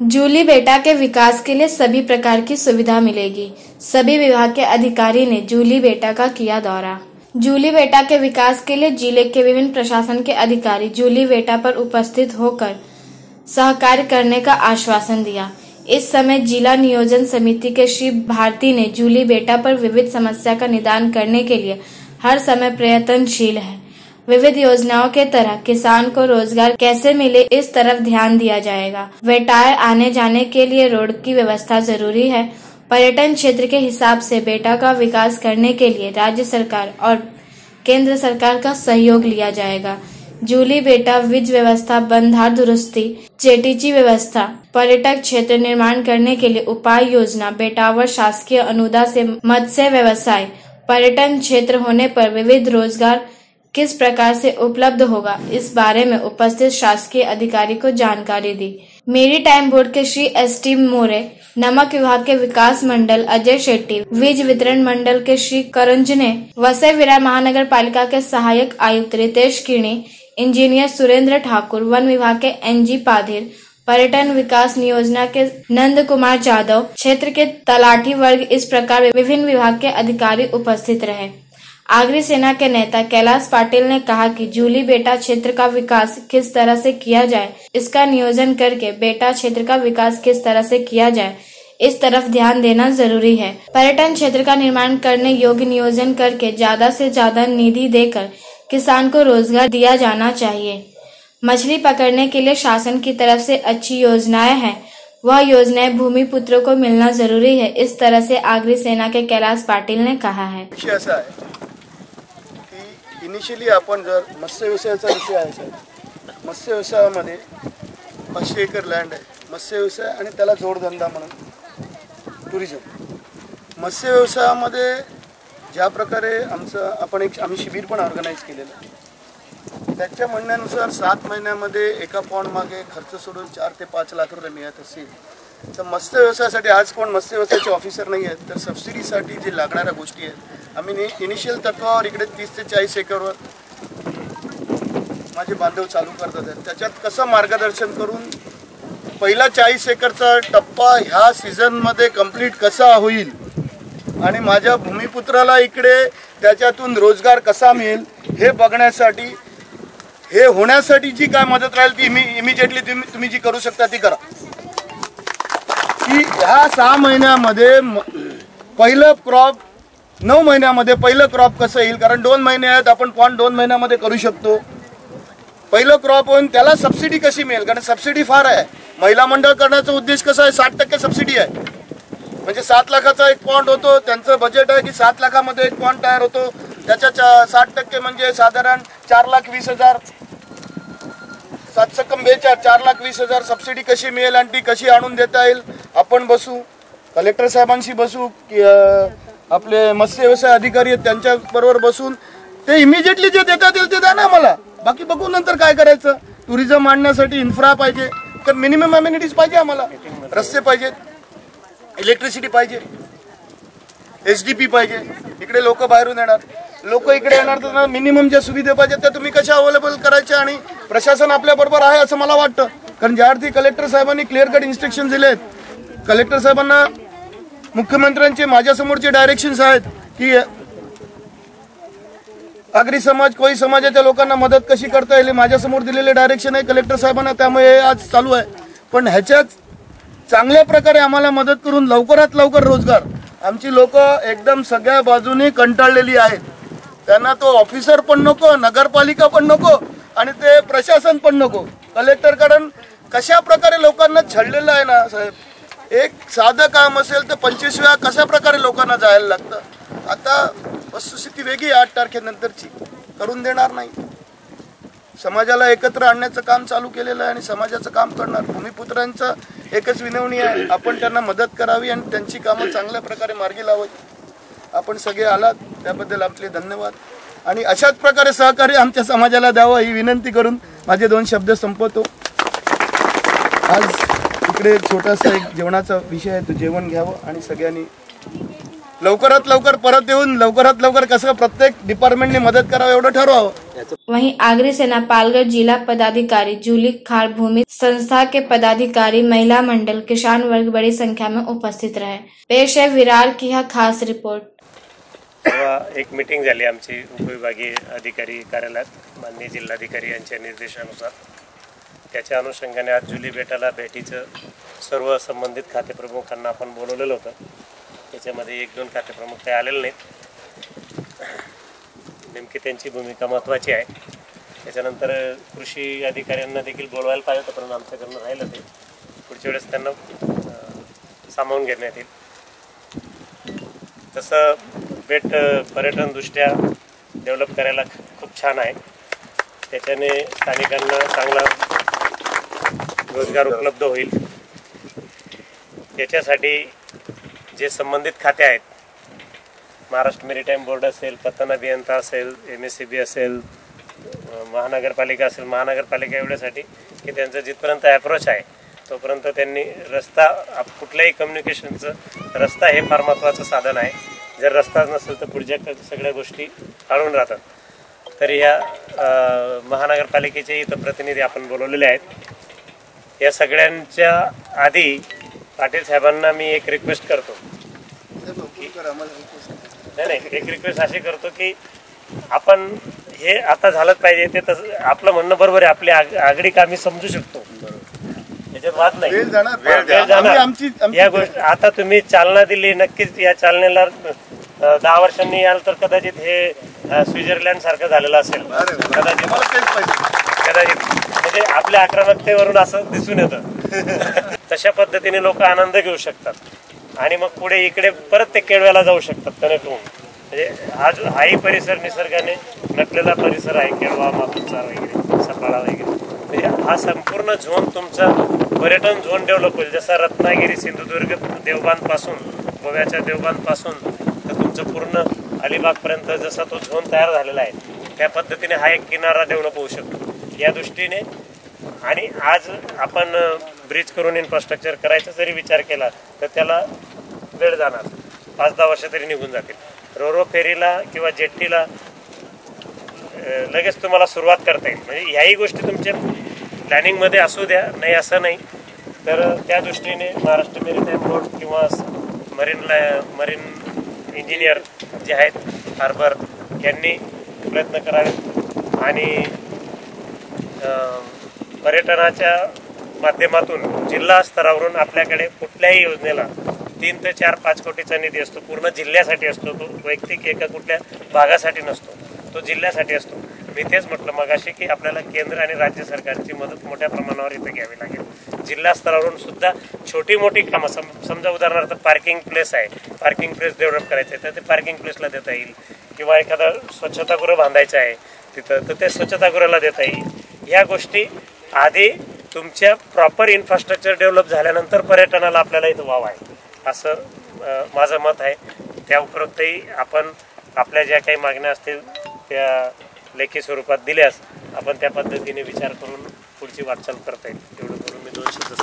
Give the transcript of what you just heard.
जूली बेटा के विकास के लिए सभी प्रकार की सुविधा मिलेगी। सभी विभाग के अधिकारी ने जूली बेटा का किया दौरा। जूली बेटा के विकास के लिए जिले के विभिन्न प्रशासन के अधिकारी जूली बेटा पर उपस्थित होकर सहकार्य करने का आश्वासन दिया। इस समय जिला नियोजन समिति के श्री भारती ने जूली बेटा पर विविध समस्या का निदान करने के लिए हर समय प्रयत्नशील है। विविध योजनाओं के तरह किसान को रोजगार कैसे मिले, इस तरफ ध्यान दिया जाएगा। बेटाए आने जाने के लिए रोड की व्यवस्था जरूरी है। पर्यटन क्षेत्र के हिसाब से बेटा का विकास करने के लिए राज्य सरकार और केंद्र सरकार का सहयोग लिया जाएगा। जूली बेटा विज व्यवस्था, बंधार दुरुस्ती, जेटीची व्यवस्था, पर्यटक क्षेत्र निर्माण करने के लिए उपाय योजना, बेटावर शासकीय अनुदान से मत्स्य व्यवसाय, पर्यटन क्षेत्र होने पर विविध रोजगार किस प्रकार से उपलब्ध होगा, इस बारे में उपस्थित शासकीय अधिकारी को जानकारी दी। मेरीटाइम बोर्ड के श्री एस.टी. मोरे, नमक विभाग के विकास मंडल अजय शेट्टी, वीज वितरण मंडल के श्री करंजने, वसई विरार महानगर पालिका के सहायक आयुक्त रितेश किणी, इंजीनियर सुरेंद्र ठाकुर, वन विभाग के एन.जी. पाधिर, पर्यटन विकास नियोजना के नंद कुमार जाधव, क्षेत्र के तलाठी वर्ग, इस प्रकार विभिन्न विभाग के अधिकारी उपस्थित रहे। आगरी सेना के नेता कैलाश पाटिल ने कहा कि जूली बेटा क्षेत्र का विकास किस तरह से किया जाए, इसका नियोजन करके बेटा क्षेत्र का विकास किस तरह से किया जाए, इस तरफ ध्यान देना जरूरी है। पर्यटन क्षेत्र का निर्माण करने योग्य नियोजन करके ज्यादा से ज्यादा निधि देकर किसान को रोजगार दिया जाना चाहिए। मछली पकड़ने के लिए शासन की तरफ से अच्छी योजनाएं हैं, वह योजनाएं भूमिपुत्रों को मिलना जरूरी है। इस तरह से आगरी सेना के कैलाश पाटिल ने कहा है। इनिशियली आपण जर मत्स्य व्यवसायाचा विषय आहे साहेब, मत्स्य व्यवसायामध्ये 500 एकर लँड आहे, मत्स्य व्यवसाय आणि त्याला जोडधंदा म्हणून टुरिझम। मत्स्य व्यवसायामध्ये ज्या प्रकारे आम्ही शिबिर पण ऑर्गनाइज केलेलं आहे, त्याच्या म्हणण्यानुसार 7 महिन्यामध्ये एका पॉन्ड मागे खर्च सोडून 4 ते 5 लाख रुपये मिळत असेल तर मत्स्य व्यवसायासाठी आज कोण मत्स्य व्यवसायाचे ऑफिसर नाही आहेत, तर सबसिडीसाठी जे लागणाऱ्या गोष्टी आहेत आम्ही इनिशियल तत्वावर इकडे 30 ते 40 एकरवर माझे बांधव चालू करतात आहेत। त्याच्यात कसं मार्गदर्शन करून पहिला 40 एकरचा टप्पा ह्या सीझनमध्ये कंप्लीट कसा होईल आणि माझ्या भूमिपुत्राला इकडे त्याच्यातून रोजगार कसा मिळेल हे बघण्यासाठी, हे होण्यासाठी जी काय मदत राहील ती इमिजिएटली तुम्ही जी करू शकता ती करा। की ह्या 6 महिन्यामध्ये पहिलं क्रॉप 9 महिन्यामध्ये पहिलं क्रॉप कसं येईल, कारण 2 महिने आहेत, आपण पॉन्ड 2 महिन्यामध्ये करू शकतो। पहिलं क्रॉप होऊन त्याला सबसिडी कशी मिळेल, कारण सबसिडी फार आहे। महिला मंडळ करण्याचा उद्देश कसा आहे, 60% सबसिडी आहे, म्हणजे 7 लाखाचा एक पॉन्ड होतो। त्यांचं बजेट आहे की 7 लाखामध्ये एक पॉन्ड तयार होतो, त्याच्या 60% म्हणजे साधारण 4,20,000, 4,20,000 सबसिडी कशी मिळेल आणि ती कशी आणून देता येईल, आपण बसू, कलेक्टर साहेबांशी बसू, की आपले मत्स्य व्यवसाय अधिकारी आहेत त्यांच्या बरोबर बसून ते इमिजिएटली जे देता येईल ते द्या ना मला, बाकी बघू नंतर काय करायचं। टुरिझम आणण्यासाठी इन्फ्रा पाहिजे, तर मिनिमम अमेनिटीज पाहिजे आम्हाला, रस्ते पाहिजेत, इलेक्ट्रिसिटी पाहिजे, एसडीपी पाहिजे। इकडे लोक बाहेरून येणार, लोक इकडे येणार तर मिनिमम ज्या सुविधा पाहिजेत त्या तुम्ही कशा अवेलेबल करायच्या, आणि प्रशासन आपल्या बरोबर आहे असं मला वाटतं। कारण ज्या अर्थी कलेक्टर साहेबांनी क्लिअर कट इन्स्ट्रक्शन दिलेत, कलेक्टर साहेबांना मुख्यमंत्र्यांचे माझ्यासमोरचे डायरेक्शन्स आहेत की आगरी समाज, कोळी समाजाच्या लोकांना मदत कशी करता येईल, माझ्यासमोर दिलेले डायरेक्शन आहे कलेक्टर साहेबांना, त्यामुळे आज चालू आहे। पण ह्याच्यात चांगल्या प्रकारे आम्हाला मदत करून लवकरात लवकर रोजगार, आमची लोक एकदम सगळ्या बाजूने कंटाळलेली आहेत, त्यांना तो ऑफिसर पण नको, नगरपालिका पण नको आणि ते प्रशासन पण नको। कलेक्टरकडून कशा प्रकारे लोकांना छळलेलं आहे ना साहेब, एक साधं काम असेल तर 25 वेळा कशा प्रकारे लोकांना जायला लागतं। आता वस्तुस्थिती वेगळी, 8 तारखेनंतरची करून देणार नाही, समाजाला एकत्र आणण्याचं काम चालू केलेलं आहे आणि समाजाचं काम करणार। भूमिपुत्रांचं एकच विनवणी आहे, आपण त्यांना मदत करावी आणि त्यांची कामं चांगल्या प्रकारे मार्गी लावावी। आपण सगळे आलात त्याबद्दल आपले धन्यवाद आणि अशाच प्रकारे सहकार्य आमच्या समाजाला द्यावं ही विनंती करून माझे 2 शब्द संपवतो। आज इकडे छोटासा एक जेवणाचा विषय आहे, तो जेवण घ्यावं आणि सगळ्यांनी लवकरात लवकर परत येऊन लवकरात लवकर कसं प्रत्येक डिपार्टमेंटने मदत करावं एवढं ठरवावं। वहीं आगरी सेना पालगढ़ जिला पदाधिकारी जूली खाड़ भूमि संस्था के पदाधिकारी, महिला मंडल, किसान वर्ग बड़ी संख्या में उपस्थित रहे। पेश है विरार की यह खास रिपोर्ट। एक मीटिंग झाली आमची उपविभागीय अधिकारी कार्यालयात माननीय जिल्हाधिकारी यांच्या निर्देशानुसार। त्याच्या अनुषंगाने आज जुली बेटाला भेटीचं सर्व संबंधित खाते प्रमुखांना आपण बोलवलेलं होतं। त्याच्यामध्ये 1-2 खाते प्रमुख काही आलेले नाहीत, नेमकी त्यांची भूमिका महत्त्वाची आहे। त्याच्यानंतर कृषी अधिकाऱ्यांना देखील बोलवायला पाहिजे होतं, पण आमच्याकडनं राहिलं ते, पुढच्या वेळेस त्यांना सामावून घेण्यात येईल। तसं बेट पर्यटनदृष्ट्या डेव्हलप करायला खूप छान आहे, त्याच्याने स्थानिकांना चांगला रोजगार उपलब्ध होईल। त्याच्यासाठी जे संबंधित खाते आहेत, महाराष्ट्र मेरीटाईम बोर्ड असेल, पतन अभियंता असेल, MSCB असेल, महानगरपालिका असेल, महानगरपालिका एवढ्यासाठी की त्यांचं जिथपर्यंत अप्रोच आहे तोपर्यंत त्यांनी रस्ता, कुठल्याही कम्युनिकेशनचं रस्ता हे फार महत्त्वाचं साधन आहे। जर रस्ता नसेल तर पुढच्या सगळ्या गोष्टी टाळून राहतात। तर या महानगरपालिकेचे इथं प्रतिनिधी आपण बोलवलेले आहेत। या सगळ्यांच्या आधी पाटील साहेबांना मी एक रिक्वेस्ट करतो, नाही एक रिक्वेस्ट अशी करतो की आपण हे आता झालंच पाहिजे। ते तसं आपलं म्हणणं बरोबर आहे, आपली आगडी कामी समजू शकतो, याच्यात वाद नाही, वेळ जाणार या गोष्टी। आता तुम्ही चालना दिली, नक्कीच या चालनेला 10 वर्षांनी याल तर कदाचित हे स्वित्झर्लंड सारखं झालेलं असेल, कदाचित म्हणजे आपल्या आक्रमकतेवरून असं दिसून येतं। तशा पद्धतीने लोक आनंद घेऊ शकतात आणि मग पुढे इकडे परत ते केळव्याला जाऊ शकतात कनेक्ट होऊन। म्हणजे हाही परिसर निसर्गाने नटलेला परिसर आहे, केळवा, मापूचार वगैरे, सफाळा वगैरे, म्हणजे हा संपूर्ण झोन तुमचा पर्यटन झोन डेव्हलप होईल। जसा रत्नागिरी, सिंधुदुर्ग, देवबांधपासून, गोव्याच्या देवबांधपासून तर तुमचं पूर्ण अलिबागपर्यंत जसा तो झोन तयार झालेला आहे, त्या पद्धतीने हा एक किनारा डेव्हलप होऊ शकतो। या दृष्टीने आणि आज आपण ब्रिज करून इन्फ्रास्ट्रक्चर करायचा जरी विचार केला तर त्याला वेळ जाणार, 5-10 वर्ष तरी निघून जातील। रोरो फेरीला किंवा जेट्टीला लगेच तुम्हाला सुरुवात करता येईल, म्हणजे ह्याही गोष्टी तुमच्या प्लॅनिंगमध्ये असू द्या, नाही असं नाही। तर त्या दृष्टीने महाराष्ट्र मेरीटाईम बोर्ड किंवा मरीन इंजिनियर जे आहेत हार्बर यांनी प्रयत्न करावेत आणि पर्यटनाच्या माध्यमातून जिल्हा स्तरावरून आपल्याकडे कुठल्याही योजनेला 3 ते 4-5 कोटीचा निधी असतो, पूर्ण जिल्ह्यासाठी असतो, तो वैयक्तिक एका कुठल्या भागासाठी नसतो, तो जिल्ह्यासाठी असतो। मी तेच म्हटलं मगाशी की आपल्याला केंद्र आणि राज्य सरकारची मदत मोठ्या प्रमाणावर इथं घ्यावी लागेल। जिल्हा स्तरावरून सुद्धा छोटी मोठी कामं, समजा उदाहरणार्थ पार्किंग प्लेस आहे, पार्किंग प्लेस डेव्हलप करायचं आहे तर ते पार्किंग प्लेसला देता येईल, किंवा एखादा स्वच्छतागृह बांधायचं आहे तिथं तर ते स्वच्छतागृहाला देता येईल। ह्या गोष्टी आधी तुमच्या प्रॉपर इन्फ्रास्ट्रक्चर डेव्हलप झाल्यानंतर पर्यटनाला आपल्याला इथं वाव आहे, असं माझं मत आहे। त्या उपरोक्तही आपण आपल्या ज्या काही मागण्या असतील त्या लेखी स्वरूपात दिल्यास आपण त्या पद्धतीने विचार करून पुढची वाटचाल करता येईल। एवढं करून मी 2 शब्द